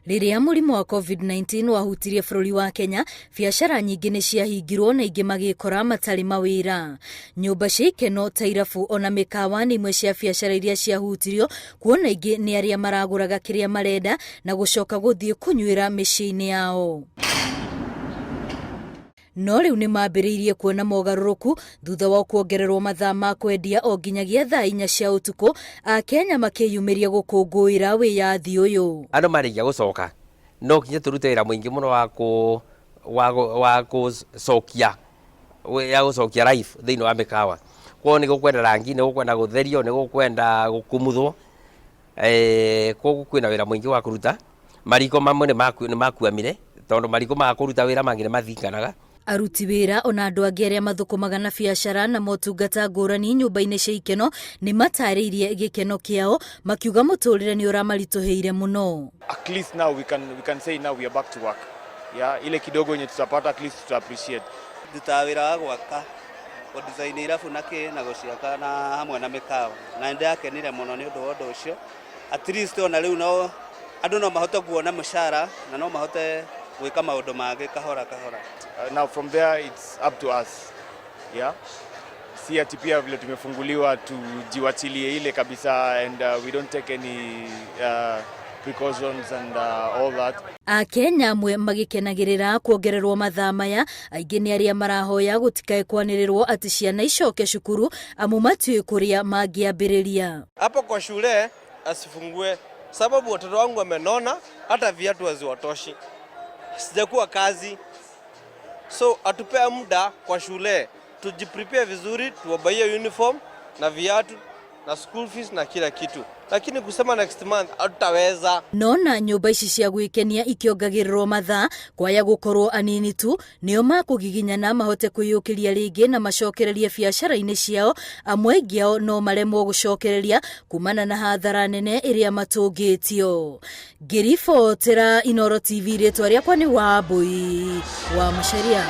Rĩrĩa mũrimũ wa COVID-19 wahutirie bũrũri wa Kenya, biacara nyingĩ nĩ ciahingirwo na ingĩ magĩkora matarĩ mawĩra. Nyũmba cia ikeno ta irabu ona mĩkawa nĩ imwe cia biacara iria ciahutirio, kuona ingĩ nĩ arĩa maragũraga kĩrĩa marenda na gũcoka gũthiĩ kũnyuĩra mĩciĩ-inĩ yao. No rĩu nĩ mambĩrĩirie kuona mogarũrũku thutha wa kuongererwo mathaa ma kwendia o nginyagia thaa 4 cia ũtukũ, Akenya makĩyumĩria gũkũngũĩra wĩyathi ũyũ. Andũ marĩkia gũcoka no nginya tũrute wĩra mũingĩ mũno wa gũcokia life thĩinĩ wa mĩkawa. Kwao nĩ gũkwenda rangi, nĩ gũkwenda gũtherio, nĩ gũkwenda gũkumũthwo. Koguo kwĩna wĩra mũingĩ wa kũruta. Mariko mamwe nĩ makuamire tondũ mariko ma kũruta wĩra mangĩ nĩ mathinganaga. Aruti wĩra ona andũ angĩ arĩa mathũkũmaga na biacara na motungata ngũrani nyũmba-inĩ cia ikeno nĩ matarĩirie gĩkeno kĩao, makiuga mũtũrĩre nĩ ũramaritũhĩire mũno. At least now we can say now we are back to work. Yeah, ile kidogo yenye tutapata at least tuta appreciate. Tutawĩra wa gwaka design irabu na gũciaka na hamwe na mĩkawa. Na nĩndakenire mũno nĩ ũndũ wa ũndũ ũcio. At least ona rĩu no andũ no mahote kuona mũcara na no mahote gwĩka maũndũ mangĩ kahora kahora. Now from there it's up to us. Yeah. Si ati pia vile tumefunguliwa tujiwachilie ile kabisa and we don't take any precautions and all that. Akenya amwe magĩkenagĩrĩra kuongererwo mathaa maya, aingĩ nĩ arĩa marahoya gũtikae kwanĩrĩrwo atĩ ciana icoke cukuru amu matiũĩ kũrĩa mangĩambĩrĩria. Hapo kwa shule asifungue sababu watoto wangu wamenona, hata viatu haziwatoshi. Sijakuwa kazi. So atupea muda kwa shule, tujiprepare vizuri, tuwabaie uniform na viatu na school fees na kila kitu. Lakini kusema next month hatutaweza. Nona nyũmba ici cia gwĩkenia ikiongagĩrĩrwo mathaa kwaya gũkorwo anini tu, nĩo makũgiginyana mahote kwĩyũkĩria rĩngĩ na macokererie biacara-inĩ ciao, amwe aingĩ ao no maremwo gũcokereria kumana na hathara nene ĩrĩa matũngĩtio. Ngĩribotera Inooro TV, rĩtwa rĩakwa nĩ Wambui wa Macharia.